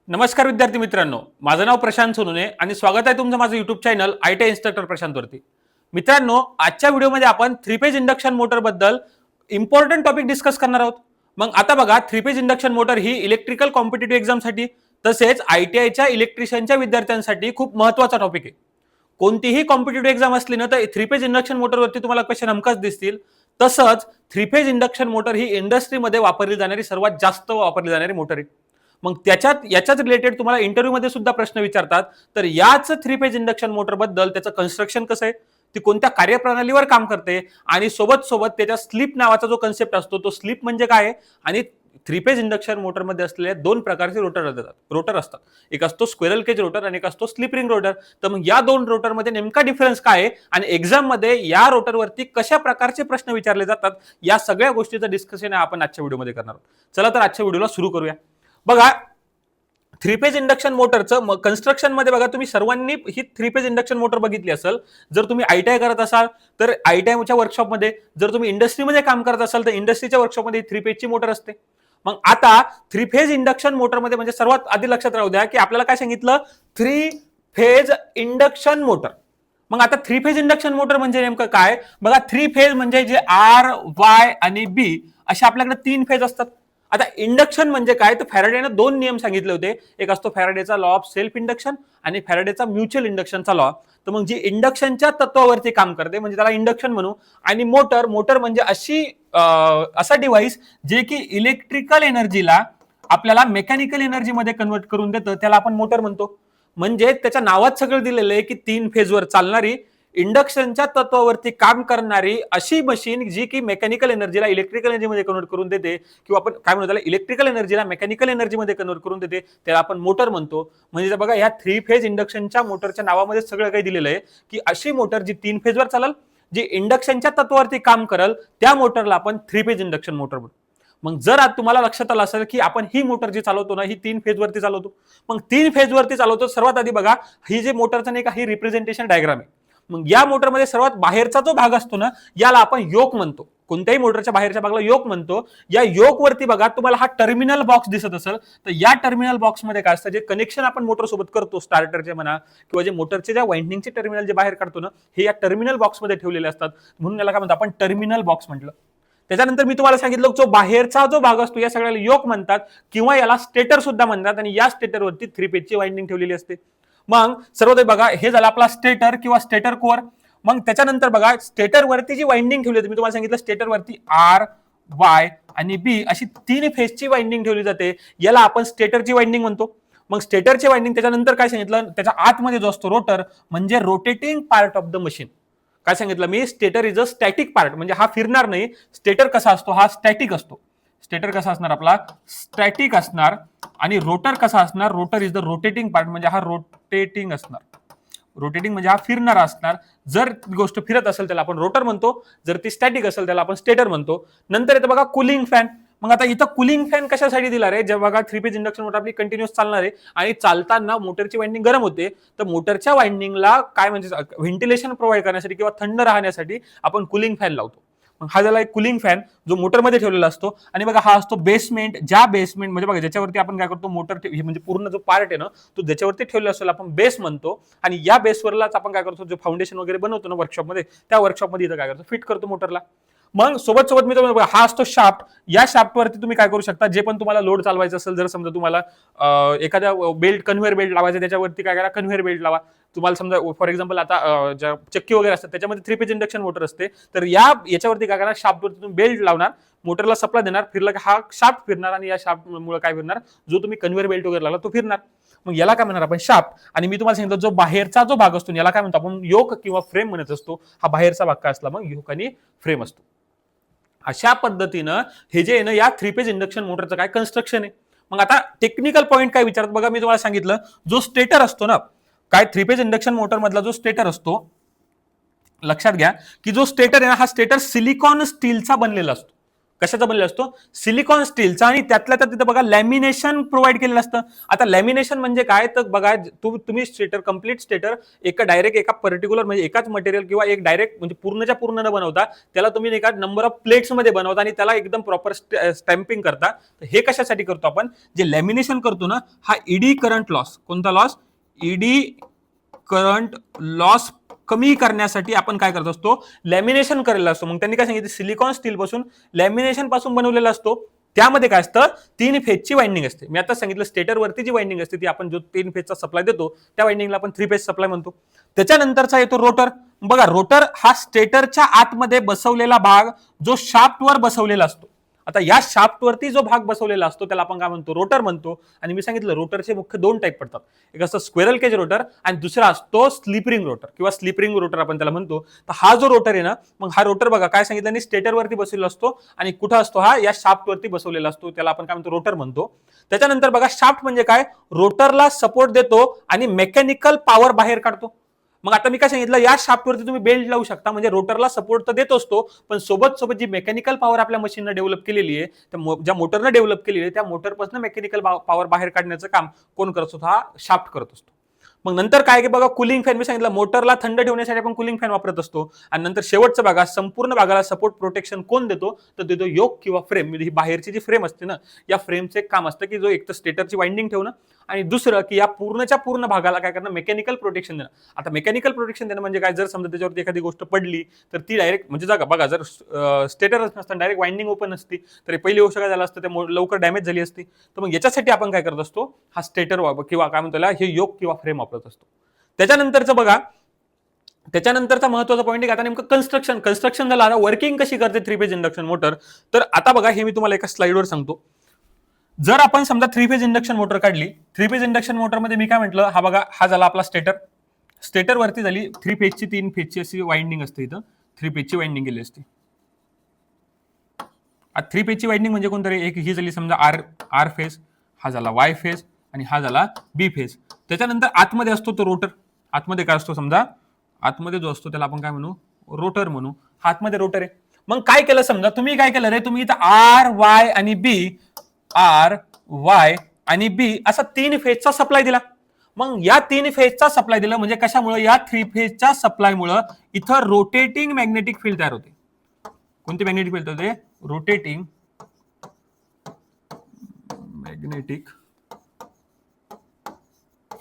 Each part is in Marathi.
नमस्कार विद्यार्थी मित्रांनो, माझं नाव प्रशांत सोनुने आणि स्वागत आहे तुमचं माझं YouTube channel IT instructor Prashant वरती. मित्रांनो, आजच्या व्हिडिओमध्ये आपण थ्री फेज इंडक्शन मोटर बद्दल इम्पॉर्टंट टॉपिक डिस्कस करणार आहोत. मग आता बघा, थ्री फेज इंडक्शन मोटर ही इलेक्ट्रिकल कॉम्पिटिटिव्ह एक्झामसाठी तसेच आयटीआयच्या इलेक्ट्रिशियनच्या विद्यार्थ्यांसाठी खूप महत्त्वाचा टॉपिक आहे. कोणतीही कॉम्पिटिटिव्ह एक्झाम असली ना तर थ्री फेज इंडक्शन मोटरवरती तुम्हाला क्वेश्चन हमखास दिसतील. तसंच थ्री फेज इंडक्शन मोटर ही इंडस्ट्रीमध्ये वापरली जाणारी सर्वात जास्त वापरली जाणारी मोटर आहे. मग याच्याच रिलेटेड तुम्हाला इंटरव्ह्यू मध्ये सुद्धा प्रश्न विचारतात. तर याच थ्री फेज इंडक्शन मोटर बद्दल त्याचं कन्स्ट्रक्शन कसं आहे, ती कोणत्या कार्यप्रणालीवर काम करते आणि सोबत सोबत त्याच्या स्लिप नावाचा जो कन्सेप्ट असतो तो स्लिप म्हणजे काय आणि थ्री फेज इंडक्शन मोटरमध्ये असलेले दोन प्रकारचे रोटर असतात. एक असतो स्क्वेरल केज रोटर आणि एक असतो स्लिप रिंग रोटर. तर मग या दोन रोटरमध्ये नेमका डिफरन्स काय आहे आणि एक्झाम मध्ये या रोटरवरती कशा प्रकारचे प्रश्न विचारले जातात, या सगळ्या गोष्टीचं डिस्कशन आपण आजच्या व्हिडिओमध्ये करणार आहोत. चला तर आजच्या व्हिडिओला सुरू करूया. बघा, थ्री फेज इंडक्शन मोटरचं कन्स्ट्रक्शन मध्ये बघा, तुम्ही सर्वांनी ही थ्री फेज इंडक्शन मोटर बघितली असेल. जर तुम्ही आयटीआय करत असाल तर आयटीआयच्या वर्कशॉपमध्ये, जर तुम्ही इंडस्ट्रीमध्ये काम करत असाल तर इंडस्ट्रीच्या वर्कशॉपमध्ये थ्री फेजची मोटर असते. मग आता थ्री फेज इंडक्शन मोटरमध्ये म्हणजे सर्वात आधी लक्षात राहू द्या की आपल्याला काय सांगितलं, थ्री फेज इंडक्शन मोटर. मग आता थ्री फेज इंडक्शन मोटर म्हणजे नेमकं काय बघा, थ्री फेज म्हणजे जे आर वाय आणि बी असे आपल्याकडे तीन फेज असतात. आता इंडक्शन म्हणजे काय, तर फॅराडेनं दोन नियम सांगितले होते. एक असतो फॅराडेचा लॉ ऑफ सेल्फ इंडक्शन आणि फॅराडेचा म्युच्युअल इंडक्शनचा लॉ. तर मग जी इंडक्शनच्या तत्वावरती काम करते म्हणजे त्याला इंडक्शन म्हणू. आणि मोटर म्हणजे असा डिव्हाइस जे की इलेक्ट्रिकल एनर्जीला आपल्याला मेकॅनिकल एनर्जीमध्ये कन्वर्ट करून देतं, त्याला आपण मोटर म्हणतो. म्हणजे त्याच्या नावात सगळं दिलेलं आहे की तीन फेजवर चालणारी, इंडक्शनच्या तत्वावरती काम करणारी अशी मशीन जी की मेकॅनिकल एनर्जीला इलेक्ट्रिकल एनर्जीमध्ये कन्वर्ट करून देते, किंवा आपण काय म्हणतो त्याला इलेक्ट्रिकल एनर्जीला मेकॅनिकल एनर्जीमध्ये कन्वर्ट करून देते, त्याला आपण मोटर म्हणतो. म्हणजे बघा, या थ्री फेज इंडक्शनच्या मोटरच्या नावामध्ये सगळं काही दिलेलं आहे की अशी मोटर जी तीन फेजवर चालेल, जी इंडक्शनच्या तत्वावरती काम करेल, त्या मोटरला आपण थ्री फेज इंडक्शन मोटर म्हणतो. मग जर आज तुम्हाला लक्षात आलं असेल की आपण ही मोटर जी चालवतो ना ही तीन फेजवरती चालवतो. मग तीन फेजवरती चालवतो, सर्वात आधी बघा ही जे मोटरचं नाही का, ही रिप्रेझेंटेशन डायग्राम आहे. मग या मोटरमध्ये सर्वात बाहेरचा जो भाग असतो ना, याला आपण योक म्हणतो. कोणत्याही मोटरच्या बाहेरच्या भागाला योक म्हणतो. या योक वरती बघा तुम्हाला हा टर्मिनल बॉक्स दिसत असेल, तर या टर्मिनल बॉक्स मध्ये काय असतं, जे कनेक्शन आपण मोटर सोबत करतो, स्टार्टरचे म्हणा किंवा जे मोटरचे ज्या वाइंडिंगचे टर्मिनल जे बाहेर काढतो ना, हे या टर्मिनल बॉक्स मध्ये ठेवलेले असतात. म्हणून याला काय म्हणतो आपण, टर्मिनल बॉक्स म्हटलं. त्याच्यानंतर मी तुम्हाला सांगितलं, जो बाहेरचा जो भाग असतो या सगळ्याला योक म्हणतात किंवा याला स्टेटर सुद्धा म्हणतात. आणि या स्टेटरवरती थ्री पेजची वाइंडिंग ठेवलेली असते. मग सर्वोदय बघा, हे झालं आपला स्टेटर किंवा स्टेटर कोअर. मग त्याच्यानंतर बघा, स्टेटर वरती जी वाइंडिंग ठेवली होती, मी तुम्हाला सांगितलं स्टेटर वरती आर वाय आणि बी अशी तीन फेजची वाइंडिंग ठेवली जाते, याला आपण स्टेटरची वाइंडिंग म्हणतो. मग स्टेटरची वाइंडिंग त्याच्यानंतर काय सांगितलं, त्याच्या आतमध्ये जो असतो रोटर म्हणजे rotating part of the machine. काय सांगितलं मी, stator is a static part, म्हणजे हा फिरणार नाही. स्टेटर कसा असतो, हा स्टॅटिक असतो. स्टेटर कसा असणार आपला, स्टॅटिक असणार. आणि रोटर कसा असणार, rotor is the rotating part, म्हणजे हा रोटेटिंग असणार. रोटेटिंग म्हणजे हा फिरणारा असणार. जर गोष्ट फिरत असेल त्याला आपण रोटर म्हणतो, जर ती स्टॅटिक असेल त्याला आपण स्टेटर म्हणतो. नंतर येतं बघा कूलिंग फॅन. मग आता इथं कूलिंग फॅन कशासाठी दिला रे, जेव्हा बघा थ्री फेज इंडक्शन मोटर आपली कंटिन्युअस चालणार आहे आणि चालताना मोटरची वाइंडिंग गरम होते, तर मोटरच्या वाइंडिंगला काय म्हणजे व्हेंटिलेशन प्रोव्हाइड करण्यासाठी किंवा थंड राहण्यासाठी आपण कूलिंग फॅन लावतो. मग हा झाला एक कूलिंग फॅन जो मोटरमध्ये ठेवलेला असतो. आणि बघा हा असतो बेसमेंट. ज्या बेसमेंट म्हणजे बघा ज्याच्यावरती आपण काय करतो, मोटर म्हणजे पूर्ण जो पार्ट आहे ना तो ज्याच्यावरती ठेवलेला असतो आपण बेस म्हणतो. आणि या बेसवरलाच आपण काय करतो, जो फाउंडेशन वगैरे बनवतो ना वर्कशॉपमध्ये, त्या वर्कशॉपमध्ये इथं काय करतो, फिट करतो मोटरला. मग सोबत मी तुम्हाला, हा असतो शाफ्ट. या शाफ्टवरती तुम्ही काय करू शकता, जे पण तुम्हाला लोड चालवायचं असेल, जर समजा तुम्हाला एखाद्या बेल्ट, कन्व्हेअर बेल्ट लावायचं, त्याच्यावरती काय करा, कन्व्हेअर बेल्ट लावा. तुम्हाला समजा फॉर एक्झाम्पल आता ज्या चक्की वगैरे असतात त्याच्यामध्ये थ्री फेज इंडक्शन मोटर असते, तर याच्यावरती काय करा, शाफ्टवरती तुम्ही बेल्ट लावणार, मोटरला सप्लाय देणार, फिरला की हा शाफ्ट फिरणार आणि या शाफ्ट मुळे काय फिरणार, जो तुम्ही कन्व्हेअर बेल्ट वगैरे लागला तो फिरणार. मग याला काय म्हणणार आपण, शाफ्ट. आणि मी तुम्हाला सांगितलं जो बाहेरचा जो भाग असतो याला काय म्हणतो आपण, योक किंवा फ्रेम म्हणत असतो. हा बाहेरचा भाग काय असला, मग योक आणि फ्रेम असतो. अशा पद्धतीनं हे जे आहे ना या थ्री फेज इंडक्शन मोटरचं काय कन्स्ट्रक्शन आहे. मग आता टेक्निकल पॉईंट काय विचारत बघा, मी तुम्हाला सांगितलं जो स्टेटर असतो ना, काय थ्री फेज इंडक्शन मोटर मधला जो स्टेटर असतो, लक्षात घ्या की जो स्टेटर आहे ना, हा स्टेटर सिलिकॉन स्टीलचा बनलेला असतो. कशाचा बनलेला असतो? सिलिकॉन स्टीलचा. आणि त्यातल्या त्यात तिथे बघा लॅमिनेशन प्रोव्हाइड केलेलं असतं. आता लॅमिनेशन म्हणजे काय तर बघा, तुम्ही स्टेटर, कम्प्लीट स्टेटर एका पर्टिक्युलर म्हणजे एकाच मटेरियल किंवा एक डायरेक्ट म्हणजे पूर्णच्या पूर्ण न बनवता त्याला तुम्ही एका नंबर ऑफ प्लेट्स मध्ये बनवता आणि त्याला एकदम प्रॉपर स्टॅम्पिंग करता. हे कशासाठी करतो आपण? जे लॅमिनेशन करतो ना, हा ईडी करंट लॉस, कोणता लॉस? ईडी करंट लॉस कमी करण्यासाठी आपण काय करत असतो? लॅमिनेशन करायला असतो. मग त्यांनी काय सांगितलं? सिलिकॉन स्टील पासून लॅमिनेशन पासून बनवलेला असतो. त्यामध्ये काय असतं? 3 फेजची वाइंडिंग असते. मी आता सांगितलं स्टेटरवरती जी वाइंडिंग असते ती आपण जो 3 फेजचा सप्लाय देतो त्या वाइंडिंगला आपण 3 फेज सप्लाय म्हणतो. त्याच्यानंतरचा येतो रोटर. बघा, रोटर हा स्टेटरच्या आतमध्ये बसवलेला भाग जो शाफ्टवर बसवलेला असतो. आता या शाफ्टवरती जो भाग बसवलेला असतो त्याला आपण काय म्हणतो? रोटर म्हणतो. आणि मी सांगितलं रोटरचे मुख्य 2 टाईप पडतात. एक असतं स्क्वेरल केज रोटर आणि दुसरा असतो स्लिप रिंग रोटर किंवा स्लिप रिंग रोटर आपण त्याला म्हणतो. तर हा जो रोटर आहे ना, मग हा रोटर बघा काय सांगितलं, स्टेटरवरती बसवलेला असतो आणि कुठं असतो? हा या शाफ्टवरती बसवलेला असतो. त्याला आपण काय म्हणतो? रोटर म्हणतो. त्याच्यानंतर बघा, शाफ्ट म्हणजे काय? रोटरला सपोर्ट देतो आणि मेकॅनिकल पॉवर बाहेर काढतो. मग आता मी काय सांगितलं, या शाफ्टवरती तुम्ही बेल्ट लावू शकता, म्हणजे रोटरला सपोर्ट तर देत असतो, पण सोबत जी मेकॅनिकल पॉवर आपल्या मशीननं डेव्हलप केलेली आहे, ज्या मोटरनं डेव्हलप केलेली आहे, त्या मोटरपासून मेकॅनिकल पॉवर बाहेर काढण्याचं काम कोण करत असतो? हा शाफ्ट करत असतो. मग नंतर काय की बघा, कूलिंग फॅन. मी सांगितलं मोटरला थंड ठेवण्यासाठी आपण कूलिंग फॅन वापरत असतो. आणि नंतर शेवटचं बघा, संपूर्ण भागाला सपोर्ट प्रोटेक्शन कोण देतो? तर देतो योक किंवा फ्रेम. म्हणजे ही बाहेरची जी फ्रेम असते ना, या फ्रेमचं एक काम असतं की जो एक तर स्टेटरची वाइंडिंग ठेवणं आणि दुसरं की या पूर्णच्या पूर्ण भागाला काय करणं? मेकॅनिकल प्रोटेक्शन देणं. आता मेकॅनिकल प्रोटेक्शन देणं म्हणजे काय? जर समजा त्याच्यावरती एखादी गोष्ट पडली तर ती डायरेक्ट म्हणजे जागा बघा, जर स्टेटरच नसताना डायरेक्ट वाइंडिंग ओपन असती तर पहिली गोष्ट काय झालं असतं? ते लवकर डॅमेज झाली असती. तर मग याच्यासाठी आपण काय करत असतो? हा स्टेटर किंवा काय म्हणतो हे योक किंवा फ्रेम वापरत असतो. त्याच्यानंतरचं बघा, त्याच्यानंतरचा महत्वाचा पॉईंट आहे आता नेमकं कन्स्ट्रक्शन झालं. आता वर्किंग कशी करते 3 फेज इंडक्शन मोटर? तर आता बघा, हे मी तुम्हाला एका स्लाइडवर सांगतो. जर आपण समजा 3 फेज इंडक्शन मोटर काढली, 3 फेज इंडक्शन मोटर मध्ये मी काय म्हटलं, हा बघा, हा झाला आपला स्टेटर. स्टेटर वरती झाली 3 फेजची 3 फेजची अशी वाइंडिंग असते. इथं 3 फेजची वाइंडिंग केली असते. 3 फेजची वाइंडिंग म्हणजे कोणतरी एक ही झाली समजा आर फेज, हा झाला वाय फेज आणि हा झाला बी फेज. त्याच्यानंतर आतमध्ये असतो तो रोटर. आतमध्ये काय असतो? समजा आतमध्ये जो असतो त्याला आपण काय म्हणू? रोटर म्हणू. आतमध्ये रोटर आहे. मग काय केलं? समजा तुम्ही काय केलं रे, तुम्ही इथं आर वाय आणि बी असा 3 फेजचा सप्लाय दिला. मग या 3 फेजचा सप्लाय दिला म्हणजे कशामुळे? या 3 फेजच्या सप्लायमुळे इथं रोटेटिंग मॅग्नेटिक फील्ड तयार होते. कोणती मॅग्नेटिक फील्ड होते? Rotating magnetic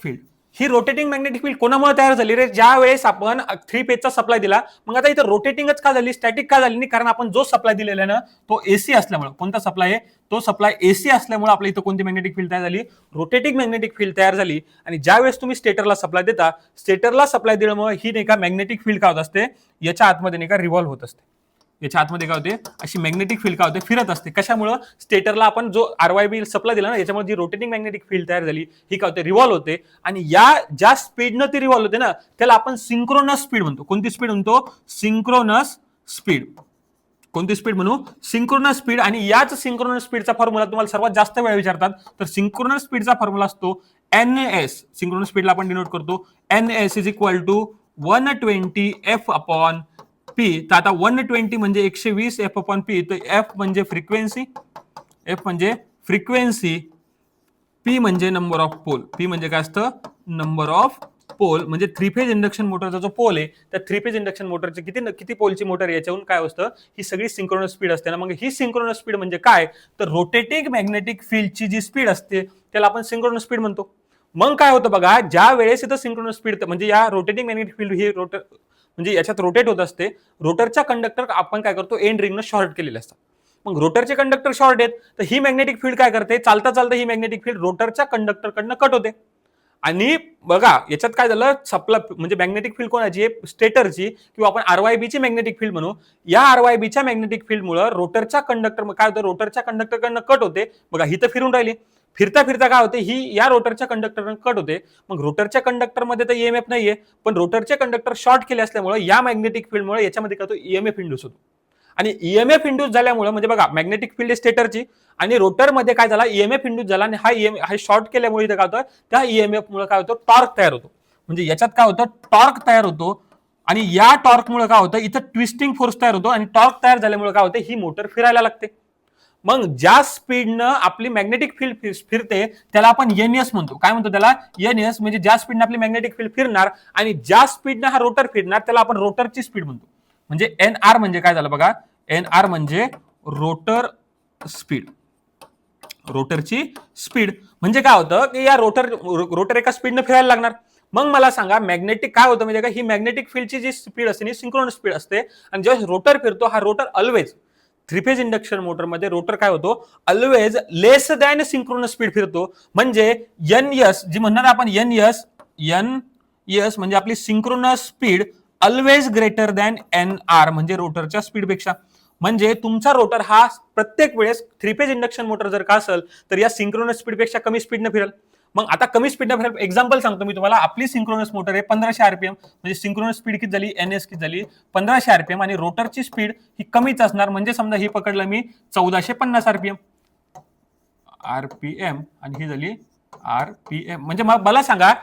field. ही रोटेटिंग मॅग्नेटिक फील्ड कोणामुळे तयार झाली रे? ज्या वेळेस आपण 3 फेजचा सप्लाय दिला. मग आता इथं रोटेटिंगच का झाली? स्टॅटिक का झाली नाही? कारण आपण जो सप्लाय दिलेला आहे ना, तो एसी असल्यामुळे. कोणता सप्लाय आहे? तो सप्लाय एसी असल्यामुळे आपल्या इथं कोणती मॅग्नेटिक फील्ड तयार झाली? रोटेटिंग मॅग्नेटिक फील्ड तयार झाली. आणि ज्या वेळेस तुम्ही स्टेटरला सप्लाय देता, स्टेटरला सप्लाय दिल्यामुळे ही नाही का मॅग्नेटिक फील्ड काय होत असते? याच्या आतमध्ये नाही का रिव्हॉल्व होत असते. याच्या आतमध्ये काय होते? अशी मॅग्नेटिक फील्ड काय होते? फिरत असते. कशामुळे? स्टेटरला आपण जो आरवायबी सप्लाय दिला ना, याच्यामुळे जी रोटेटिंग मॅग्नेटिक फील्ड तयार झाली ही काय होते? रिव्हॉल्व होते. आणि या ज्या स्पीडनं ती रिव्हॉल्व होते ना, त्याला आपण सिंक्रोनस स्पीड म्हणतो. कोणती स्पीड म्हणतो? Synchronous speed. कोणती स्पीड म्हणू? Synchronous speed. आणि याच सिंक्रोनस स्पीडचा फॉर्म्युला तुम्हाला सर्वात जास्त वेळा विचारतात. तर सिंक्रोनस स्पीडचा फॉर्म्युला असतो NS. सिंक्रोनस स्पीडला आपण डिनोट करतो NS is equal to 120 F upon P. तर आता 120 म्हणजे 120 F अपॉन P. तर F म्हणजे फ्रिक्वेन्सी, P म्हणजे नंबर ऑफ पोल. P म्हणजे काय असतं? Number of pole. म्हणजे 3 फेज इंडक्शन मोटरचा जो पोल आहे, त्या 3 फेज इंडक्शन मोटरची किती पोलची मोटर याच्याहून काय असतं? ही सगळी सिंक्रोनस स्पीड असते ना. मग ही सिंक्रोनस स्पीड म्हणजे काय? तर रोटेटिंग मॅग्नेटिक फील्डची जी स्पीड असते त्याला आपण सिंक्रोनस स्पीड म्हणतो. मग काय होतं बघा, ज्या वेळेस इथं सिंक्रोनस स्पीड म्हणजे या रोटेटिंग मॅग्नेटिक फील्ड ही रोटर म्हणजे याच्यात रोटेट होत असते. रोटरच्या कंडक्टर आपण काय करतो? एंड रिंगनं शॉर्ट केलेले असतात. मग रोटरचे कंडक्टर शॉर्ट आहेत तर ही मॅग्नेटिक फील्ड काय करते? चालता चालता ही मॅग्नेटिक फील्ड रोटरच्या कंडक्टरकडनं कट होते. आणि बघा याच्यात काय झालं? म्हणजे मॅग्नेटिक फील्ड कोणाची आहे? स्टेटरची किंवा आपण आरवायबीची मॅग्नेटिक फील्ड म्हणू. या आरवायबीच्या मॅग्नेटिक फील्डमुळे रोटरच्या कंडक्टर काय होतं? रोटरच्या कंडक्टरकडनं कट होते. बघा ही तर फिरून राहिली. फिरता फिरता काय होते? ही या रोटरच्या कंडक्टरनं कट होते. मग रोटरच्या कंडक्टरमध्ये तर ईएमएफ नाहीये, पण रोटरचे कंडक्टर शॉर्ट केले असल्यामुळे या मॅग्नेटिक फील्डमुळे याच्यामध्ये काय होतो? ईएमएफ इंड्यूस होतो. आणि ईएमएफ इंड्यूस झाल्यामुळे म्हणजे बघा मॅग्नेटिक फील्ड स्टेटरची आणि रोटरमध्ये काय झाला? ईएमएफ इंड्यूस झाला आणि हा शॉर्ट केल्यामुळे इथं काय होतं? त्या ईएमएफ मुळे काय होतं? टॉर्क तयार होतो. म्हणजे याच्यात काय होतं? टॉर्क तयार होतो. आणि या टॉर्कमुळे काय होतं? इथं ट्विस्टिंग फोर्स तयार होतो आणि टॉर्क तयार झाल्यामुळे काय होतं? ही मोटर फिरायला लागते. मग ज्या स्पीडनं आपली मॅग्नेटिक फील्ड फिरते त्याला आपण एनएस म्हणतो. काय म्हणतो त्याला? एनएस. म्हणजे ज्या स्पीडनं आपली मॅग्नेटिक फील्ड फिरणार आणि ज्या स्पीडनं हा रोटर फिरणार त्याला आपण रोटरची स्पीड म्हणतो. म्हणजे एन आर म्हणजे काय झालं बघा, एन आर म्हणजे रोटर स्पीड. रोटरची स्पीड म्हणजे काय होतं की या रोटर एका स्पीडनं फिरायला लागणार. मग मला सांगा मॅग्नेटिक काय होतं म्हणजे का, ही मॅग्नेटिक फील्डची जी स्पीड असते ही सिंक्रोनस स्पीड असते आणि जेव्हा रोटर फिरतो हा rotor always three phase induction मोटरमध्ये रोटर काय होतो, ऑलवेज लेस दॅन सिंक्रोनस स्पीड फिरतो. म्हणजे एन एस जी म्हणणार आपण एन एस म्हणजे आपली synchronous speed always greater than N R म्हणजे रोटरच्या स्पीडपेक्षा. म्हणजे तुमचा रोटर हा प्रत्येक वेळेस थ्री फेज इंडक्शन मोटर जर का असेल तर या सिंक्रोनस स्पीडपेक्षा कमी स्पीडनं फिरेल. मग आता कमी स्पीडनं फिरेल. एक्झाम्पल सांगतो मी तुम्हाला. आपली सिंक्रोनस मोटर आहे 1500 आरपीएम म्हणजे सिंक्रोनस स्पीड किती झाली, एन एस किती झाली 1500 आरपीएम आणि रोटरची स्पीड ही कमीच असणार. म्हणजे समजा ही पकडलं मी 1450 आरपीएम आणि ही झाली आरपीएम. म्हणजे मला सांगा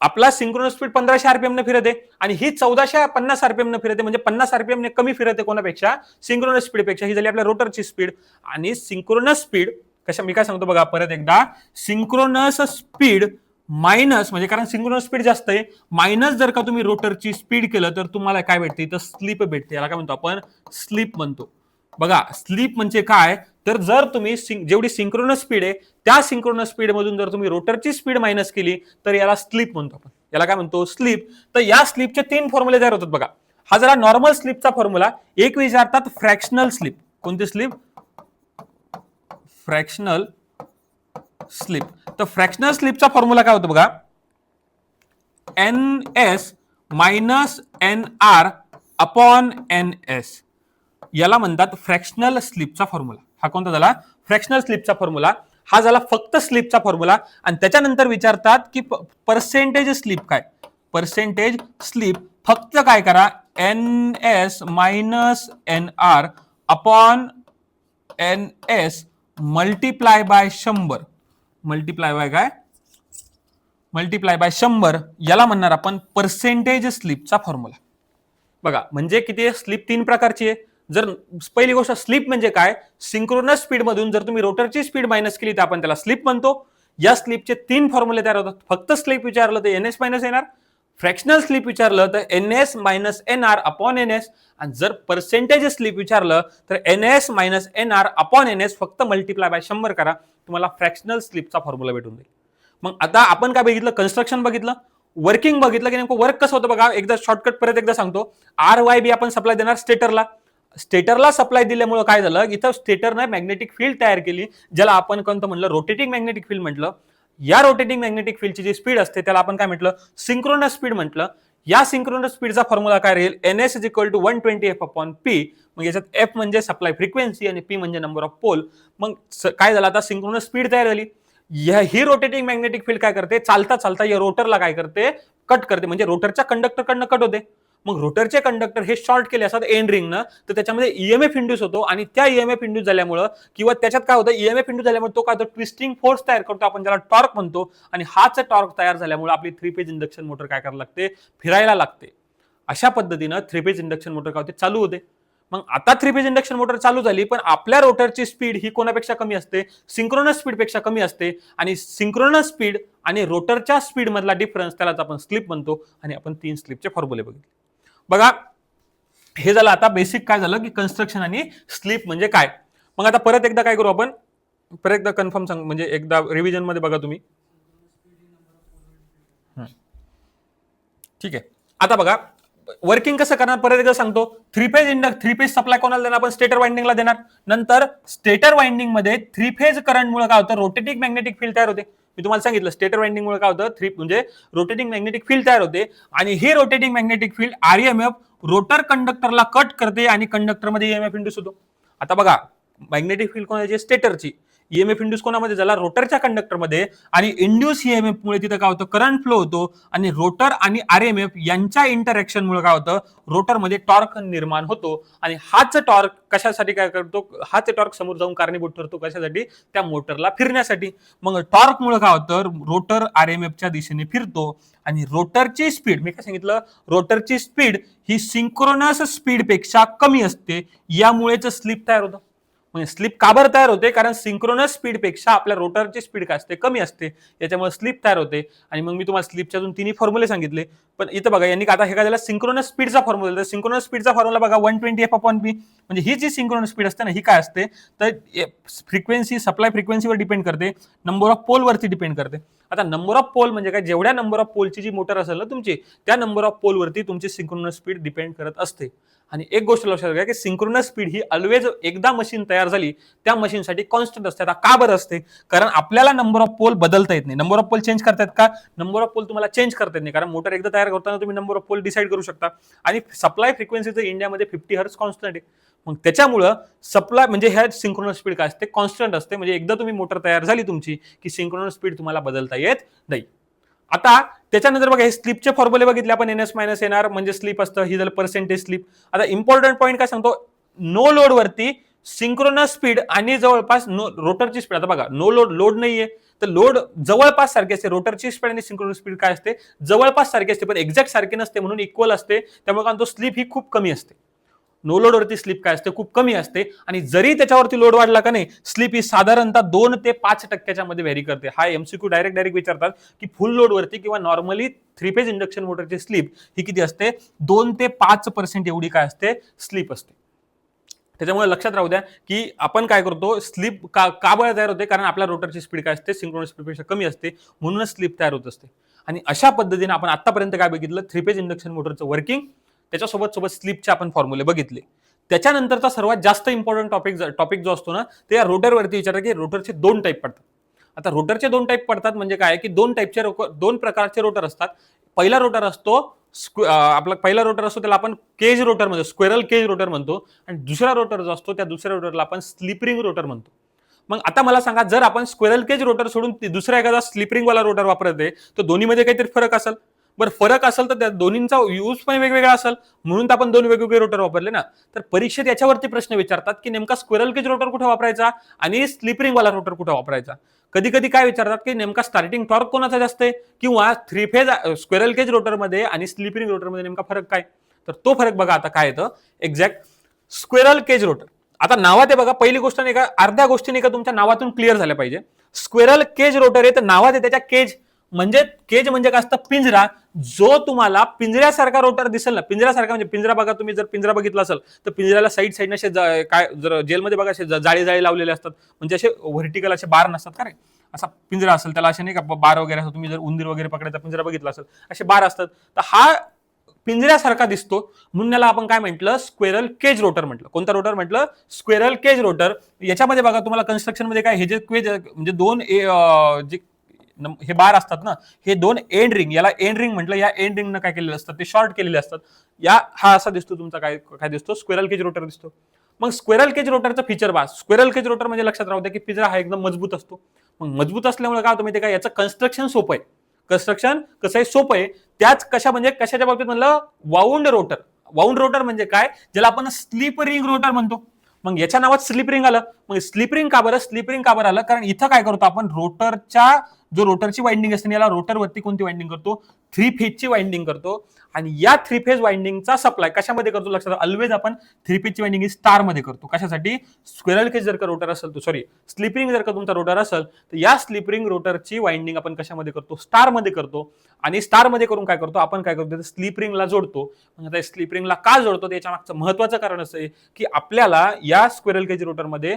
आपला सिंक्रोनस स्पीड 1500 आरपीएम ने फिरते आणि ही 1450 आरपीएम ने फिरते. म्हणजे 50 आरपीएम ने कमी फिरते कोणापेक्षा, सिंक्रोनस स्पीडपेक्षा. ही झाली आपल्या रोटरची स्पीड. आणि सिंक्रोनस स्पीड कशा, मी काय सांगतो बघा परत एकदा, सिंक्रोनस स्पीड मायनस, म्हणजे कारण सिंक्रोनस स्पीड जास्त आहे, मायनस जर का तुम्ही रोटरची स्पीड केलं तर तुम्हाला काय भेटते, तर स्लिप भेटते. याला काय म्हणतो आपण, स्लिप म्हणतो. बघा स्लिप म्हणजे काय, तर जर तुम्ही जेवढी सिंक्रोनस स्पीड आहे त्या सिंक्रोनस स्पीड मधून जर तुम्ही रोटरची स्पीड मायनस केली तर याला स्लिप म्हणतो आपण. याला काय म्हणतो, स्लिप. तर या स्लिपचे 3 फॉर्म्युले तयार होतात बघा. हा जरा नॉर्मल स्लिपचा फॉर्म्युला. एक विचारतात फ्रॅक्शनल स्लिप. कोणती स्लिप? Fractional slip. तर फ्रॅक्शनल स्लिपचा फॉर्म्युला काय होतो बघा, N S minus N R upon N S. याला म्हणतात फ्रॅक्शनल स्लिपचा फॉर्म्युला. हा कोणता झाला, फ्रॅक्शनल स्लिपचा फॉर्म्युला. हा झाला फक्त स्लिपचा फॉर्म्युला. आणि त्याच्यानंतर विचारतात की पर्सेंटेज स्लिप काय. पर्सेंटेज स्लिप फक्त काय करा, N S minus N R upon N S multiply by 100. Multiply by काय, मल्टिप्लाय बाय 100. याला म्हणणार आपण पर्सेंटेज स्लिपचा फॉर्म्युला. बघा म्हणजे किती, स्लिप 3 प्रकारची आहे. जर पहिली गोष्ट स्लिप म्हणजे काय, सिंक्रोनस स्पीड मधून जर तुम्ही रोटरची स्पीड मायनस केली तर आपण त्याला स्लिप म्हणतो. या स्लिपचे 3 फॉर्म्युले तयार होतात. फक्त स्लिप विचारलं तर N S minus N R, fractional slip विचारलं तर N S minus N R upon N S, आणि जर पर्सेंटेज स्लिप विचारलं तर N S minus N R upon N S फक्त मल्टिप्लाय बाय 100 करा, तुम्हाला फ्रॅक्शनल स्लिपचा फॉर्म्युला भेटून जाईल. मग आता आपण काय बघितलं, कन्स्ट्रक्शन बघितलं, वर्किंग बघितलं की नेमकं वर्क कसं होतं बघा. एकदा शॉर्टकट परत एकदा सांगतो. आर वाय बी आपण सप्लाय देणार स्टेटरला. स्टेटरला सप्लाय दिल्यामुळे काय झालं, इथं स्टेटरने मॅग्नेटिक फील्ड तयार केली, ज्याला आपण कोणतं म्हणलं, रोटेटिंग मॅग्नेटिक फील्ड म्हटलं. या रोटेटिंग मॅग्नेटिक फील्डची जी स्पीड असते त्याला आपण काय म्हटलं, सिंक्रोनस स्पीड म्हटलं. या सिंक्रोनस स्पीडचा फॉर्म्युला काय राहील, N S is equal to 120 F upon P. मग याच्यात एफ म्हणजे सप्लाय फ्रिक्वेन्सी आणि पी म्हणजे नंबर ऑफ पोल. मग काय झालं, आता सिंक्रोनस स्पीड तयार झाली. ही रोटेटिंग मॅग्नेटिक फील्ड काय करते, चालता चालता या रोटरला काय करते, कट करते. म्हणजे रोटरच्या कंडक्टरकडनं कट होते. मग रोटरचे कंडक्टर हे शॉर्ट केले असतात एंड रिंगनं, तर त्याच्यामध्ये ईएमएफ इंड्यूस होतो आणि त्या ईएमएफ इंड्यूस झाल्यामुळे किंवा त्याच्यात काय होतं, ईएमएफ इंड्यूस झाल्यामुळे तो काय होतो, ट्विस्टिंग फोर्स तयार करतो, आपण ज्याला टॉर्क म्हणतो. आणि हाच टॉर्क तयार झाल्यामुळे आपली 3 फेज इंडक्शन मोटर काय करायला लागते, फिरायला लागते. अशा पद्धतीनं 3 फेज इंडक्शन मोटर काय होते, चालू होते. मग आता 3 फेज इंडक्शन मोटर चालू झाली, पण आपल्या रोटरची स्पीड ही कोणापेक्षा कमी असते, सिंक्रोनस स्पीड पेक्षा कमी असते. आणि सिंक्रोनस स्पीड आणि रोटरच्या स्पीड मधला डिफरन्स त्यालाच आपण स्लिप म्हणतो. आणि आपण 3 स्लिपचे फॉर्म्युले बघितले. बघा हे झालं आता बेसिक काय झालं की कन्स्ट्रक्शन आणि स्लिप म्हणजे काय. मग आता परत एकदा काय करू आपण, परत एकदा कन्फर्म सांग, म्हणजे एकदा रिव्हिजन मध्ये बघा तुम्ही. ठीक आहे, आता बघा वर्किंग कसं करणार, परत एकदा सांगतो. थ्री फेज सप्लाय कोणाला देणार आपण, स्टेटर वाइंडिंगला देणार. नंतर स्टेटर वाइंडिंग मध्ये 3 फेज करंट मुळे काय होतं, रोटेटिंग मॅग्नेटिक फील्ड तयार होते. मी तुम्हाला सांगितलं स्टेटर वाइंडिंग मुळे काय होतं, म्हणजे रोटेटिंग मॅग्नेटिक फील्ड तयार होते. आणि ही rotating magnetic field REMF rotor कंडक्टरला कट करते आणि कंडक्टर मध्ये ईएमएफ इंड्यूस होतो. आता बघा मॅग्नेटिक फील्ड कोणाची, स्टेटरची. ईएमएफ इंड्यूस कोणामध्ये झाला, रोटरच्या कंडक्टरमध्ये. आणि इंड्यूस ईएमएफ मुळे तिथे काय होतं, करंट फ्लो होतो. आणि रोटर आणि आरएमएफ यांच्या इंटरॅक्शन मुळे काय होतं, रोटरमध्ये टॉर्क निर्माण होतो. आणि हाच टॉर्क कशासाठी काय करतो, हाच टॉर्क समोर जाऊन कारणीभूत ठरतो कशासाठी, त्या मोटरला फिरण्यासाठी. मग टॉर्क मुळे काय होतं, रोटर आरएमएफच्या दिशेने फिरतो. आणि रोटरची स्पीड, मी काय सांगितलं, रोटरची स्पीड ही सिंक्रोनस स्पीड पेक्षा कमी असते, यामुळेच स्लिप तयार होतं. म्हणजे स्लिप का बरं तयार होते, कारण सिंक्रोनस स्पीडपेक्षा आपल्या रोटरची स्पीड काय असते, कमी असते, याच्यामुळे स्लिप तयार होते. आणि मग मी तुम्हाला स्लिपच्या अजून तिन्ही फॉर्म्युले सांगितले. पण इथं बघा यांनी आता हे काय झालं, सिंक्रोनस स्पीडचा फॉर्म्युला दिला. सिंक्रोनस स्पीडचा फॉर्म्युला बघा 120f/p. म्हणजे ही जी सिंक्रोनस स्पीड असते ना, ही काय असते तर फ्रिक्वेन्सी, सप्लाय फ्रिक्वेन्सीवर डिपेंड करते, नंबर ऑफ पोल वरती डिपेंड करते. आता नंबर ऑफ पोल म्हणजे काय, जेवढ्या नंबर ऑफ पोलची जी मोटर असेल ना तुमची, त्या नंबर ऑफ पोल वरती तुमची सिंक्रोनस स्पीड डिपेंड करत असते. आणि एक गोष्ट लक्षात घ्या की सिंक्रोनस स्पीड ही ऑलवेज एकदा मशीन तयार झाली त्या मशीनसाठी कॉन्स्टंट असते. आता का बरं असते, कारण आपल्याला नंबर ऑफ पोल बदलता येत नाही. नंबर ऑफ पोल चेंज करतात का, नंबर ऑफ पोल तुम्हाला चेंज करता येत नाही, कारण मोटर एकदा तयार करताना तुम्ही नंबर ऑफ पोल डिसाईड करू शकता. आणि सप्लाय फ्रिक्वेन्सीचं इंडियामध्ये 50 हर्ट्झ कॉन्स्टंट आहे. मग त्याच्यामुळं सप्लाय म्हणजे ह्या सिंक्रोनस स्पीड काय असते, कॉन्स्टंट असते. म्हणजे एकदा तुम्ही मोटर तयार झाली तुमची की सिंक्रोनस स्पीड तुम्हाला बदलता येत नाही. आता त्याच्यानंतर बघा हे स्लिपचे फॉर्म्युले बघितले आपण, एनएस मायनस एनआर म्हणजे स्लिप असतं, ही झालं पर्सेंटेज स्लिप. आता इम्पॉर्टंट पॉईंट काय सांगतो, नो लोड वरती सिंक्रोनस स्पीड आणि जवळपास रोटरची स्पीड. आता बघा नो लोड नाहीये तर लोड जवळपास सारखी असते, रोटरची स्पीड आणि सिंक्रोनस स्पीड काय असते, जवळपास सारखी असते, पण एक्झॅक्ट सारखी नसते, म्हणून इक्वल असते. त्यामुळे तो स्लिप ही खूप कमी असते. नो लोड वरती स्लिप काय असते, खूप कमी असते. आणि जरी त्याच्यावरती लोड वाढला का नाही, स्लिप ही साधारणतः 2 ते 5% मध्ये व्हेरी करते. हा एमसीक्यू डायरेक्ट विचारतात की फुल लोड वरती किंवा नॉर्मली 3 फेज इंडक्शन मोटरची स्लिप ही किती असते, 2 ते 5% एवढी काय असते, स्लिप असते. त्याच्यामुळे लक्षात राहू द्या की आपण काय करतो, स्लिप का बरं तयार होते, कारण आपल्या रोटरची स्पीड काय असते, सिंक्रोनस स्पीडपेक्षा कमी असते, म्हणूनच स्लिप तयार होत असते. आणि अशा पद्धतीने आपण आतापर्यंत काय बघितलं, 3 फेज इंडक्शन मोटरचं वर्किंग, त्याच्यासोबत स्लिपचे आपण फॉर्म्युले बघितले. त्याच्यानंतरचा सर्वात जास्त इम्पॉर्टंट टॉपिक जो असतो ना, ते या रोटरवरती विचारतात की रोटरचे 2 टाईप पडतात. आता रोटरचे 2 टाईप पडतात म्हणजे काय की 2 प्रकारचे रोटर असतात. पहिला रोटर असतो आपला पहिला रोटर असतो त्याला आपण केज रोटर म्हणतो, स्क्वेरल केज रोटर म्हणतो. आणि दुसरा रोटर जो असतो त्या दुसऱ्या रोटरला आपण स्लिप रिंग रोटर म्हणतो. मग आता मला सांगा, जर आपण स्क्वेरल केज रोटर सोडून दुसरा एखादा स्लिप रिंग वाला रोटर वापरते तर दोन्हीमध्ये काहीतरी फरक असेल. बरं फरक असेल तर त्या दोन्हींचा यूज पण वेगवेगळा असेल, म्हणून आपण 2 वेगवेगळे रोटर वापरले ना. तर परीक्षेत याच्यावरती प्रश्न विचारतात की नेमका स्क्वेरल केज रोटर कुठे वापरायचा आणि स्लिप रिंग वाला रोटर कुठे वापरायचा. कधी कधी काय विचारतात की नेमका स्टार्टिंग टॉर्क कोणाचा जास्त आहे, किंवा 3 फेज स्क्वेरल केज रोटरमध्ये आणि स्लिप रिंग रोटरमध्ये नेमका फरक काय. तर तो फरक बघा आता काय येतं एक्झॅक्ट. स्क्वेरल केज रोटर, आता नावात आहे बघा, पहिली गोष्ट नाही का, अर्ध्या गोष्टी नाही का तुमच्या नावातून क्लिअर झाल्या पाहिजे. स्क्वेरल केज रोटर आहे तर नावात आहे त्याच्या केज, म्हणजे केज म्हणजे काय असतं, पिंजरा. जो तुम्हाला पिंजऱ्यासारखा रोटर दिसेल ना, पिंजऱ्यासारखा म्हणजे पिंजरा बघा, तुम्ही जर पिंजरा बघितला असेल तर पिंजऱ्याला साईड असे काय, जर जेलमध्ये बघा असे जाळी लावलेले असतात, म्हणजे असे व्हर्टिकल असे बार नसतात का रे. असा पिंजरा असेल त्याला असे नाही का बार वगैरे असं, तुम्ही जर उंदीर वगैरे पकडायचा पिंजरा बघितला असेल असे बार असतात. तर हा पिंजऱ्यासारखा दिसतो, म्हणून याला आपण काय म्हटलं, स्क्वेरल केज रोटर म्हटलं. कोणता रोटर म्हटलं, स्क्वेरल केज रोटर. याच्यामध्ये बघा तुम्हाला कन्स्ट्रक्शन मध्ये काय, हे जे केज म्हणजे 2 जे हे बार असतात ना, हे 2 एंड रिंग, याला एंड रिंग म्हटलं. या एंड रिंगनं काय केलेलं असतं, ते शॉर्ट केलेले असतात. हा असा दिसतो तुमचा काय दिसतो, स्क्वेरल केज रोटर दिसतो. मग स्क्वेरल केज रोटरचं फीचर बा, स्क्वेरल केज रोटर म्हणजे लक्षात राहू द्या की पिंजरा हा एकदम मजबूत असतो. मग मजबूत असल्यामुळे काय होतं माहिती काय, याचं कन्स्ट्रक्शन सोपं आहे. कन्स्ट्रक्शन कसं आहे, सोपं आहे. त्याच म्हणजे कशाच्या बाबतीत म्हणलं, वाउंड रोटर. वाउंड रोटर म्हणजे काय, ज्याला आपण स्लिप रिंग रोटर म्हणतो. मग याच्या नावात स्लिप रिंग आलं. मग स्लिप रिंग का बरं आलं, कारण इथं काय करतो आपण, रोटरच्या जो रोटरची वाइंडिंग असते याला रोटरवरती कोणती वाइंडिंग करतो, 3 फेजची वाइंडिंग करतो. आणि या 3 फेज वाइंडिंगचा सप्लाय कशामध्ये करतो, लक्षात ऑलवेज आपण 3 फेजची वाइंडिंग स्टार मध्ये करतो. कशासाठी, स्क्वेरल केज जर का रोटर असेल, स्लिप रिंग जर का तुमचा रोटर असेल तर या स्लिप रिंग रोटरची वाइंडिंग आपण कशामध्ये करतो, स्टार मध्ये करतो. आणि स्टार मध्ये करून काय करतो आपण, काय करतो, स्लिप रिंगला जोडतो. म्हणजे स्लिप रिंगला का जोडतो, त्याच्या मागचं महत्वाचं कारण असं आहे की आपल्याला या स्क्वेरल केज रोटरमध्ये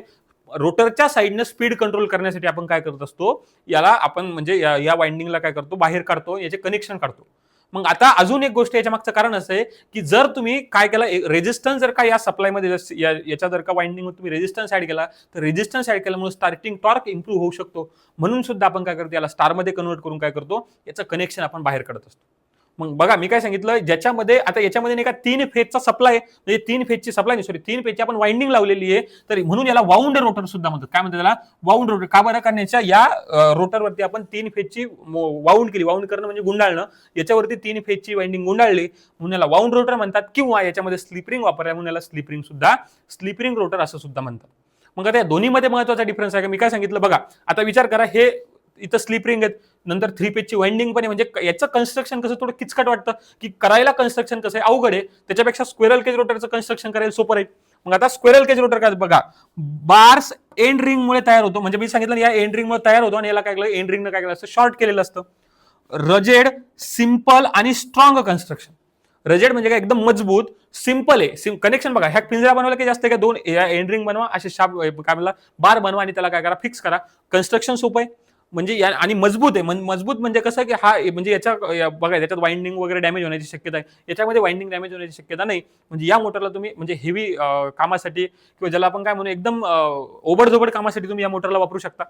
रोटरच्या साईडनं स्पीड कंट्रोल करण्यासाठी आपण काय करत असतो, याला आपण म्हणजे या वाइंडिंगला काय करतो, बाहेर काढतो, याचे कनेक्शन काढतो. मग आता अजून एक गोष्ट याच्या मागचं कारण असं आहे की जर तुम्ही काय केलं, रेजिस्टन्स जर का या सप्लायमध्ये याच्या जर का वाइंडिंग तुम्ही रेजिस्टन्स ऍड केला तर रेजिस्टन्स ऍड केल्यामुळे स्टार्टिंग टॉर्क इम्प्रूव्ह होऊ शकतो. म्हणून सुद्धा आपण काय करतो, याला स्टारमध्ये कन्वर्ट करून काय करतो, याचं कनेक्शन आपण बाहेर काढत असतो. मग बघा मी काय सांगितलं, ज्याच्यामध्ये आता याच्यामध्ये नाही का 3 फेजचा सप्लाय, म्हणजे 3 फेजची सप्लाय नाही, 3 फेजची आपण वाइंडिंग लावलेली आहे. तर म्हणून याला वाउंड रोटर सुद्धा म्हणतात. काय म्हणतात त्याला, वाउंड रोटर. का बरं, कारण या रोटरवरती आपण 3 फेजची वाउंड केली. वाउंड करणं म्हणजे गुंडाळणं. याच्यावरती 3 फेजची वाइंडिंग गुंडाळली म्हणून याला वाउंड रोटर म्हणतात. किंवा याच्यामध्ये स्लिप रिंग वापरल्या म्हणून याला स्लिप रिंग रोटर असं सुद्धा म्हणतात. मग आता या दोन्हीमध्ये महत्वाचा डिफरन्स आहे का, मी काय सांगितलं बघा. आता विचार करा, हे इथं स्लिप रिंग आहेत, नंतर 3 फेजची वाइंडिंग पण आहे. म्हणजे याचं कन्स्ट्रक्शन कसं थोडं किचकट वाटतं की करायला, कन्स्ट्रक्शन कसं आहे, अवघड आहे. त्याच्यापेक्षा स्क्वेरल केज रोटरचं कन्स्ट्रक्शन करायला सोपं आहे. मग आता स्क्वेरल केज रोटर काय बघा, बार्स एंड रिंग मुळे तयार होतो, म्हणजे मी सांगितलं या एंड रिंग मुळे तयार होतो आणि याला काय केलं, एंड रिंगनं काय केलं असतं, शॉर्ट केलेलं असतं. रजेड, सिंपल आणि स्ट्रॉंग कन्स्ट्रक्शन. रजेड म्हणजे काय, एकदम मजबूत. सिंपल आहे, कनेक्शन बघा, ह्या पिंजरा बनवायला काही जास्त काय, दोन एंड रिंग बनवा, असे शाप काय म्हणला बार बनवा आणि त्याला काय करा, फिक्स करा. कन्स्ट्रक्शन सोपं आहे म्हणजे आणि मजबूत आहे. मजबूत म्हणजे कसं की हा म्हणजे याच्या बघा याच्यात वाइंडिंग वगैरे डॅमेज होण्याची शक्यता आहे, याच्यामध्ये वाइंडिंग डॅमेज होण्याची शक्यता नाही. म्हणजे या मोटरला तुम्ही म्हणजे हेवी कामासाठी किंवा ज्याला आपण काय म्हणू एकदम ओबडधोबड कामासाठी तुम्ही या मोटरला वापरू शकता.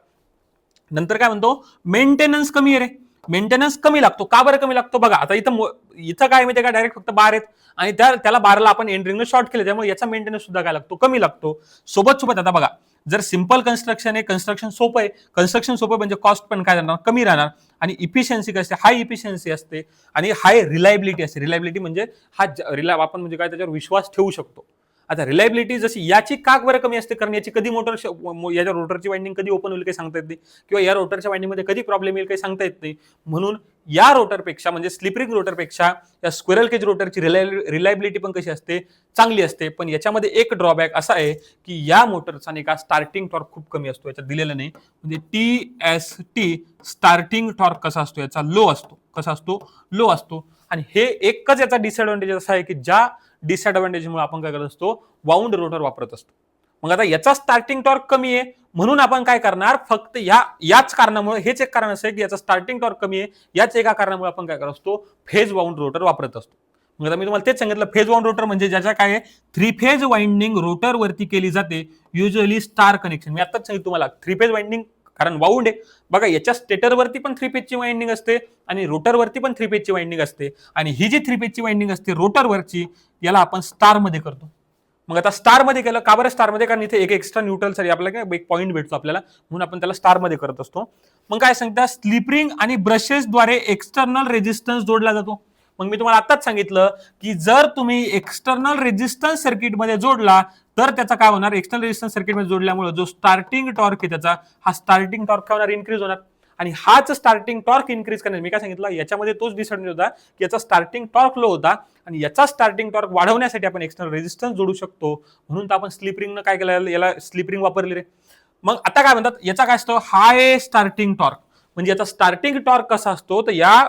नंतर काय म्हणतो, मेंटेनन्स कमी आहे रे, मेंटेनन्स कमी लागतो. का बरं कमी लागतो, बघा आता इथं काय माहिती का, डायरेक्ट फक्त बार आहेत आणि त्याला बारला आपण एंड शॉर्ट केलं, त्यामुळे याचा मेंटेनन्स सुद्धा काय लागतो, कमी लागतो. सोबत आता बघा, जर सिंपल कन्स्ट्रक्शन आहे, कन्स्ट्रक्शन सोपं आहे, कन्स्ट्रक्शन सोपं म्हणजे कॉस्ट पण काय राहणार, कमी राहणार. आणि इफिशियन्सी काय असते, हाय इफिशियन्सी असते आणि हाय रिलायबिलिटी असते. रिलायबिलिटी म्हणजे आपण म्हणजे काय त्याच्यावर विश्वास ठेवू शकतो. आता रिलायबिलिटी जशी याची का बरं कमी असते, कारण याची कधी मोटर याच्या रोटरची वाइंडिंग कधी ओपन होईल काही सांगता येत नाही, किंवा या रोटरच्या वाइंडिंग मध्ये कधी प्रॉब्लेम येईल काही सांगता येत नाही. म्हणून या रोटरपेक्षा म्हणजे स्लिपरिंग रोटरपेक्षा या स्क्वेरल केज रोटरची रिलायबिलिटी पण कशी असते, चांगली असते. पण याच्यामध्ये एक ड्रॉबॅक असा आहे की या मोटरचा नाही का स्टार्टिंग टॉर्क खूप कमी असतो, याच्यात दिलेलं नाही. म्हणजे TST स्टार्टिंग टॉर्क कसा असतो, याचा लो असतो. कसा असतो, लो असतो. आणि हे एकच याचा डिसएडव्हान्टेज असा आहे की ज्या डिसएडव्हान्टेजमुळे आपण काय करत असतो, वाउंड रोटर वापरत असतो. मग आता याचा स्टार्टिंग टॉर्क कमी आहे म्हणून आपण काय करणार, फक्त याच कारणामुळे, हेच एक कारण असं आहे की याचा स्टार्टिंग टॉर्क कमी आहे, याच एका कारणामुळे आपण काय करत असतो, फेज वाउंड रोटर वापरत असतो. मग आता मी तुम्हाला तेच सांगितलं, फेज वाउंड रोटर म्हणजे ज्याच्या काय 3 फेज वाइंडिंग रोटर वरती केली जाते, युजली स्टार कनेक्शन. मी आताच सांगितलं तुम्हाला 3 फेज वाइंडिंग, कारण वाउंड आहे बघा, याच्या स्टेटरवरती पण 3 फेजची वाइंडिंग असते आणि रोटरवरती पण 3 फेजची वाइंडिंग असते. आणि ही जी 3 फेजची वाइंडिंग असते रोटरवरची, याला आपण स्टार मध्ये करतो. मग आता स्टार मध्ये केलं का बरं, स्टार मध्ये, कारण इथे एक एक्स्ट्रा न्यूट्रल साठी आपल्याला काय एक पॉईंट भेटतो आपल्याला, म्हणून आपण त्याला स्टार मध्ये करत असतो. मग काय सांगता, स्लिपरिंग आणि ब्रशेस द्वारे एक्सटर्नल रेजिस्टन्स जोडला जातो. मग मी तुम्हाला आताच सांगितलं की जर तुम्ही एक्सटर्नल रेजिस्टन्स सर्किट मध्ये जोडला तर त्याचा काय होणार, एक्सटर्नल रेजिस्टन्स सर्किट मध्ये जोडल्यामुळे जो स्टार्टिंग टॉर्क आहे त्याचा, हा स्टार्टिंग टॉर्क काय होणार, इन्क्रीज होणार. आणि हाच स्टार्टिंग टॉर्क इन्क्रीज करणार, मी काय सांगितलं याच्यामध्ये तोच डिसएडव्हान्टेज होता की याचा स्टार्टिंग टॉर्क लो होता आणि याचा स्टार्टिंग टॉर्क वाढवण्यासाठी आपण एक्सटर्नल रेजिस्टन्स जोडू शकतो. म्हणून आपण स्लिपरिंगनं काय केलं, याला स्लिपरिंग वापरली रे. मग आता काय म्हणतात, याचा काय असतो, हाय स्टार्टिंग टॉर्क. म्हणजे याचा स्टार्टिंग टॉर्क कसा असतो, तर या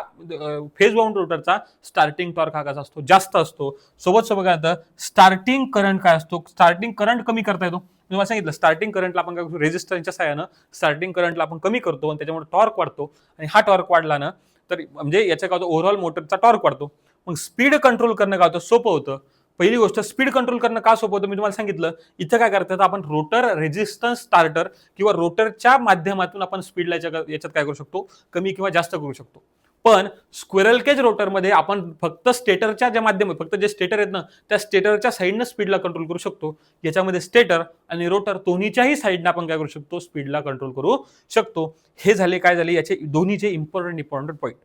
फेज वाउंड रोटरचा स्टार्टिंग टॉर्क हा कसा असतो, जास्त असतो. सोबत काय होतं, स्टार्टिंग करंट काय असतो, स्टार्टिंग करंट कमी करता येतो. मी तुम्हाला सांगितलं स्टार्टिंग करंटला आपण काय करतो, रेजिस्टन्सच्या सहाय्यानं स्टार्टिंग करंटला आपण कमी करतो आणि त्याच्यामुळे टॉर्क वाढतो. आणि हा टॉर्क वाढला ना तर म्हणजे याचा काय होतं, ओव्हरऑल मोटरचा टॉर्क वाढतो. मग स्पीड कंट्रोल करणं काय होतं, सोपं होतं. पहिली गोष्ट, स्पीड कंट्रोल करणं का सोपं होतं, मी तुम्हाला सांगितलं. इथं काय करतात आपण, रोटर रेजिस्टन्स स्टार्टर किंवा रोटरच्या माध्यमातून आपण स्पीडला याच्यात काय करू शकतो, कमी किंवा जास्त करू शकतो. पण स्क्वेरल केज रोटरमध्ये आपण फक्त स्टेटरच्या ज्या माध्यम, फक्त जे स्टेटर आहेत ना त्या स्टेटरच्या साईडनं स्पीडला कंट्रोल करू शकतो. याच्यामध्ये स्टेटर आणि रोटर दोन्हीच्याही साईडनं आपण काय करू शकतो, स्पीडला कंट्रोल करू शकतो. हे झाले काय झाले याचे दोन्हीचे इम्पॉर्टंट पॉईंट.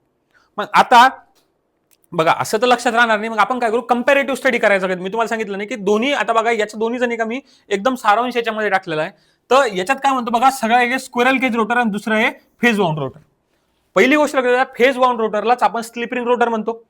मग आता बघा, असं तर लक्षात राहणार नाही, मग आपण काय करू, कंपॅरेटिव्ह स्टडी करायचं. मी तुम्हाला सांगितलं नाही की दोन्ही, आता बघा याच्या दोन्ही जणी का मी एकदम सारांश याच्यामध्ये टाकलेला आहे. तर याच्यात काय म्हणतो बघा, सगळं एक स्क्वेरल केज रोटर आणि दुसरं आहे फेज वाउंड रोटर. पहिली गोष्ट लक्षात, फेज वाउंड रोटरलाच आपण स्लिपरिंग रोटर म्हणतो.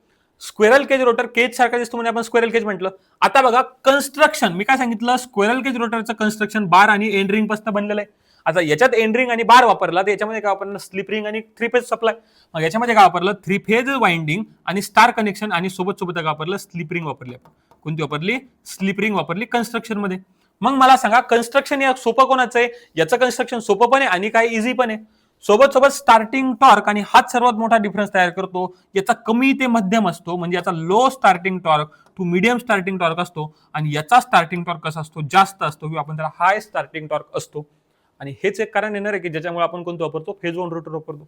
स्क्वेरल केज रोटर केज सारखा दिसतो म्हणजे आपण स्क्वेरल केज म्हटलं. आता बघा कन्स्ट्रक्शन, मी काय सांगितलं, स्क्वेरल केज रोटरचं कन्स्ट्रक्शन बार आणि एंड रिंग पासून बनलेलं आहे. आता याच्यात एंड रिंग आणि बार वापरला तर याच्यामध्ये काय वापरलं, स्लिप आणि 3 फेज सप्लाय. मग याच्यामध्ये काय वापरलं, 3 फेज वाइंडिंग आणि स्टार कनेक्शन आणि सोबत काय वापरलं, स्लिप रिंग वापरली. कोणती वापरली, स्लिप रिंग वापरली कन्स्ट्रक्शन मध्ये. मग मला सांगा, कन्स्ट्रक्शन या सोपं कोणाचं आहे, याचं कन्स्ट्रक्शन सोपं पण आहे आणि काय इझी पण आहे. सोबत स्टार्टिंग टॉर्क, आणि हाच सर्वात मोठा डिफरन्स तयार करतो. याचा कमी ते मध्यम असतो, म्हणजे याचा low starting torque to medium starting torque असतो आणि याचा स्टार्टिंग टॉर्क कसा असतो, जास्त असतो किंवा आपण त्याला हाय स्टार्टिंग टॉर्क असतो. आणि हेच एक कारण येणार आहे की ज्याच्यामुळे आपण कोणतं वापरतो, फेज वाउंड रोटर वापरतो.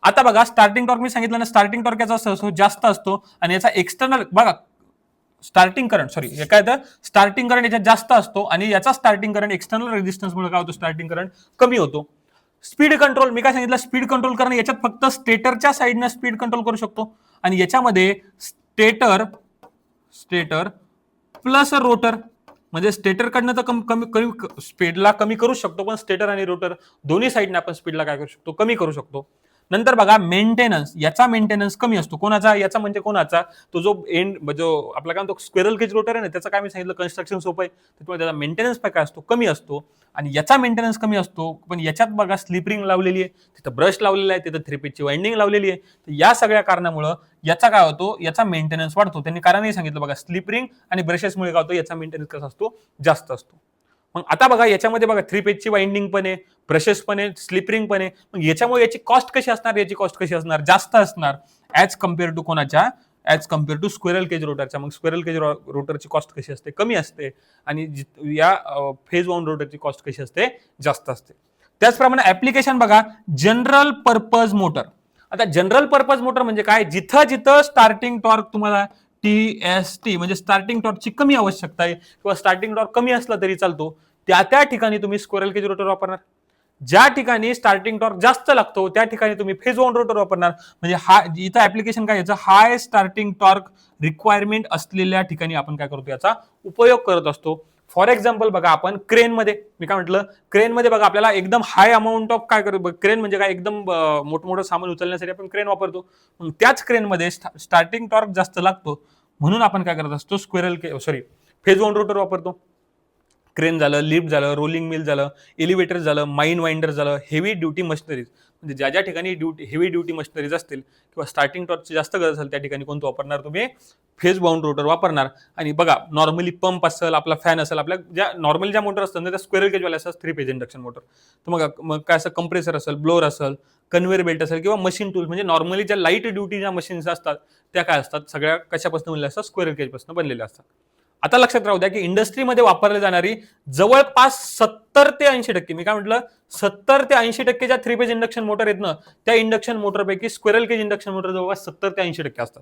आता बघा, स्टार्टिंग टॉर्क मी सांगितलं ना, स्टार्टिंग टॉर्क याचा असतो, जास्त असतो आणि याचा एक्सटर्नल बघा, स्टार्टिंग करंट काय तर स्टार्टिंग करंट याच्यात जास्त असतो आणि याचा स्टार्टिंग करंट एक्सटर्नल रेजिस्टन्स मुळे काय होतो, स्टार्टिंग करंट कमी होतो. स्पीड कंट्रोल, मी काय सांगितलं, स्पीड कंट्रोल करणं याच्यात फक्त स्टेटरच्या साईडनं स्पीड कंट्रोल करू शकतो आणि याच्यामध्ये स्टेटर प्लस रोटर, म्हणजे स्टेटर कडनं तर कमी स्पीडला कमी करू शकतो, पण स्टेटर आणि रोटर दोन्ही साईडने आपण स्पीडला काय करू शकतो, कमी करू शकतो. नंतर बघा मेंटेनन्स, याचा मेंटेनन्स कमी असतो. कोणाचा? याचा म्हणजे कोणाचा? तो जो आपला काय म्हणतो स्क्वेरल केज रोटर आहे ना, त्याचं काय मी सांगितलं कन्स्ट्रक्शन सोपं आहे, त्यामुळे त्याचा मेंटेनन्स काय असतो? कमी असतो. आणि याचा मेंटेनन्स कमी असतो, पण याच्यात बघा स्लिप रिंग लावलेली आहे, तिथं ब्रश लावलेला आहे, तिथं 3 पेजची वाइंडिंग लावलेली आहे. तर या सगळ्या कारणामुळे याचा काय होतो? याचा मेंटेनन्स वाढतो. त्यांनी कारणही सांगितलं बघा, स्लिप रिंग आणि ब्रशेसमुळे काय होतो? याचा मेंटेनन्स कसा असतो? जास्त असतो. मग आता बघा याच्यामध्ये बघा 3 पेजची वाइंडिंग पण आहे, ब्रशेस पण आहे, स्लिपरिंग पण आहे. मग याच्यामुळे याची कॉस्ट कशी असणार? याची कॉस्ट कशी असणार? जास्त असणार ऍज कम्पेअर टू कोणाच्या? As compare to squirrel cage रोटरच्या. मग स्क्वेरल केज रोटरची कॉस्ट कशी असते? कमी असते. आणि या फेज बाउंड रोटरची कॉस्ट कशी असते? जास्त असते. त्याचप्रमाणे ऍप्लिकेशन बघा, जनरल पर्पज मोटर. आता जनरल पर्पज मोटर म्हणजे काय? जिथं जिथं स्टार्टिंग टॉर्क तुम्हाला TST म्हणजे स्टार्टिंग टॉर्कची कमी आवश्यकता आहे किंवा स्टार्टिंग टॉर्क कमी असला तरी चालतो, त्या ठिकाणी तुम्ही स्क्वेरल केज रोटर वापरणार. ज्या ठिकाणी स्टार्टिंग टॉर्क जास्त लागतो त्या ठिकाणी तुम्ही फेज बाउंड रोटर वापरणार. म्हणजे हा इथं ऍप्लिकेशन काय, याचं हाय स्टार्टिंग टॉर्क रिक्वायरमेंट असलेल्या ठिकाणी आपण काय करतो? याचा उपयोग करत असतो. फॉर एक्झाम्पल बघा, आपण क्रेन मध्ये, मी काय म्हटलं, क्रेन मध्ये बघा आपल्याला एकदम हाय अमाऊंट ऑफ काय करतो? क्रेन म्हणजे काय? एकदम मोठमोठं सामान उचलण्यासाठी आपण क्रेन वापरतो. मग त्याच क्रेन मध्ये स्टार्टिंग टॉर्क जास्त लागतो, म्हणून आपण काय करत असतो? फेज बाउंड रोटर वापरतो. क्रेन झालं, लिफ्ट झालं, रोलिंग मिल झालं, एलिव्हेटर झालं, माइन वाइंडर झालं, हेवी ड्युटी मशिनरीज, म्हणजे ज्या ठिकाणी हेवी ड्युटी मशिनरीज असतील किंवा स्टार्टिंग टॉर्कची जास्त गरज असेल त्या ठिकाणी कोणतं वापरणार? तुम्ही फेज बाउंड रोटर वापरणार. आणि बघा नॉर्मली पंप असेल, आपला फॅन असेल, आपल्या ज्या नॉर्मली ज्या मोटर असतात त्या स्क्वेरल केजवाल्या असतात 3 फेज इंडक्शन मोटर. तर मग काय असं कंप्रेसर असेल, ब्लोअर असेल, कन्व्हेअर बेल्ट असेल किंवा मशीन टूल, म्हणजे नॉर्मली ज्या लाईट ड्युटी ज्या मशीन्स असतात त्या काय असतात? सगळ्या कशापासून बनलेल्या असतात? स्क्वेरल केजपासून बनलेल्या असतात. आता लक्षात राहू द्या की इंडस्ट्रीमध्ये वापरली जाणारी जवळपास 70 ते 80%, मी काय म्हटलं, 70 ते 80% ज्या 3 फेज इंडक्शन मोटर आहेत ना, त्या इंडक्शन मोटरपैकी स्क्वेरल केज इंडक्शन मोटर जवळपास 70 ते 80% असतात.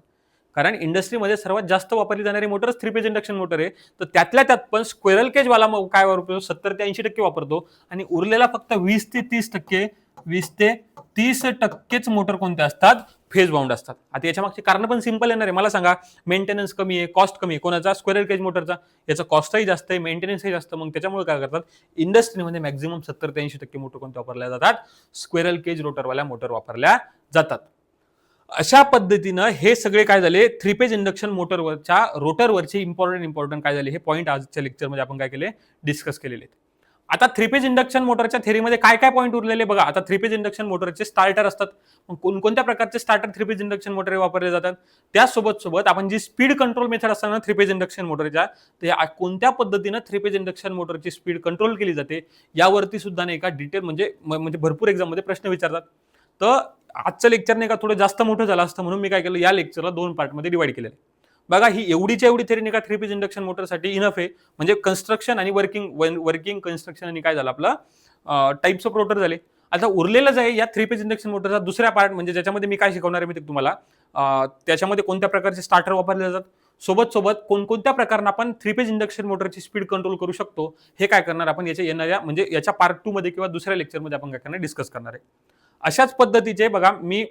कारण इंडस्ट्रीमध्ये सर्वात जास्त वापरली जाणारी मोटर 3 फेज इंडक्शन मोटर आहे. तर त्यातल्या त्यात पण स्क्वेरल केज वाला काय वापरतो? 70 ते 80% वापरतो. आणि उरलेला फक्त 20 ते 30% मोटर कोणत्या असतात? फेज बाउंड असतात. आता याच्या मागचे कारण पण सिंपल येणार आहे. मला सांगा, मेंटेनन्स कमी आहे, कॉस्ट कमी आहे. कोणाचा? स्क्वेरल केज मोटरचा. याचा कॉस्टही जास्त आहे, मेंटेनन्सही जास्त. मग त्याच्यामुळे काय करतात? इंडस्ट्रीमध्ये मॅक्झिमम 70 ते 80% मोटर कोणत्या वापरल्या जातात? स्क्वेरल केज रोटरवाल्या मोटर वापरल्या जातात. अशा पद्धतीनं हे सगळे काय झाले? 3 फेज इंडक्शन मोटरवरच्या रोटरवरचे इम्पॉर्टंट काय झाले? हे पॉईंट आजच्या लेक्चरमध्ये आपण काय केले? डिस्कस केलेले. आता 3 फेज इंडक्शन मोटरच्या थेरीमध्ये काय काय पॉईंट उरलेले बघा. आता 3 फेज इंडक्शन मोटरचे स्टार्टर असतात. मग कोणकोणत्या प्रकारचे स्टार्टर 3 फेज इंडक्शन मोटर वापरले जातात? त्यासोबत आपण जी स्पीड कंट्रोल मेथड असताना 3 फेज इंडक्शन मोटरच्या, ते कोणत्या पद्धतीनं 3 फेज इंडक्शन मोटरची स्पीड कंट्रोल केली जाते यावरती सुद्धा नाही का डिटेल म्हणजे भरपूर एक्झाम मध्ये प्रश्न विचारतात. तर आजचं लेक्चर नाही का थोडं जास्त मोठं झालं असतं, म्हणून मी काय केलं, या लेक्चरला 2 पार्टमध्ये डिवाइड केलेलं. बघा ही एवढीच्या एवढी थेरी नाही का 3 फेज इंडक्शन मोटरसाठी इनफ आहे. म्हणजे कन्स्ट्रक्शन आणि वर्किंग कन्स्ट्रक्शन आणि काय झालं आपलं टाइप्स ऑफ रोटर झाले. आता उरलेलं जे आहे या 3 फेज इंडक्शन मोटरचा दुसऱ्या पार्ट, म्हणजे ज्याच्यामध्ये मी काय शिकवणार आहे मी तुम्हाला, त्याच्यामध्ये कोणत्या प्रकारचे स्टार्टर वापरले जातात, सोबत कोणकोणत्या प्रकारांना आपण 3 फेज इंडक्शन मोटरची स्पीड कंट्रोल करू शकतो, हे काय करणार आपण याच्या येणाऱ्या म्हणजे याच्या पार्ट 2 मध्ये किंवा दुसऱ्या लेक्चरमध्ये आपण काय करणार, डिस्कस करणार आहे. अशाच पद्धतीचे बघा मी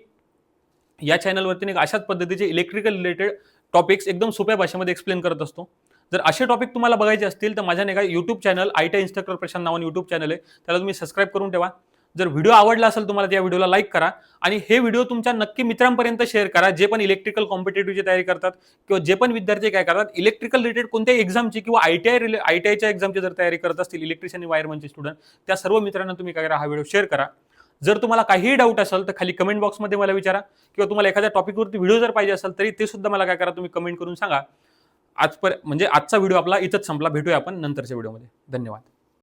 या चॅनलवरती नाही अशाच पद्धतीचे इलेक्ट्रिकल रिलेटेड टॉपिक्स एकदम सोप्या भाषेमध्ये एक्सप्लेन करत असतो. जर असे टॉपिक तुम्हाला बघायचे असतील तर माझ्या नाही का YouTube channel IT instructor Prashant नावाने युट्यूब चॅनल आहे, त्याला तुम्ही सबस्क्राईब करून ठेवा. जर व्हिडिओ आवडला असेल तुम्हाला त्या व्हिडिओला लाईक करा आणि हे व्हिडिओ तुमच्या नक्की मित्रांपर्यंत शेअर करा, जे पण इलेक्ट्रिकल कॉम्पिटेटिव्हची तयारी करतात किंवा जे पण विद्यार्थी काय करतात इलेक्ट्रिकल रिलेटेड कोणत्याही एक्झामची किंवा आयटीआयच्या एक्झामची जर तयारी करत असतील इलेक्ट्रिशियन आणि वायरमनचे स्टुडंट, त्या सर्व मित्रांना तुम्ही काय करा, हा व्हिडिओ शेअर करा. जर तुम्हाला काहीही डाऊट असेल तर खाली कमेंट बॉक्समध्ये मला विचारा किंवा तुम्हाला एखाद्या टॉपिकवरती व्हिडिओ जर पाहिजे असेल तरी ते सुद्धा मला काय करा, तुम्ही कमेंट करून सांगा. म्हणजे आजचा व्हिडिओ आपला इथंच संपला. भेटूया आपण नंतरच्या व्हिडिओमध्ये. धन्यवाद.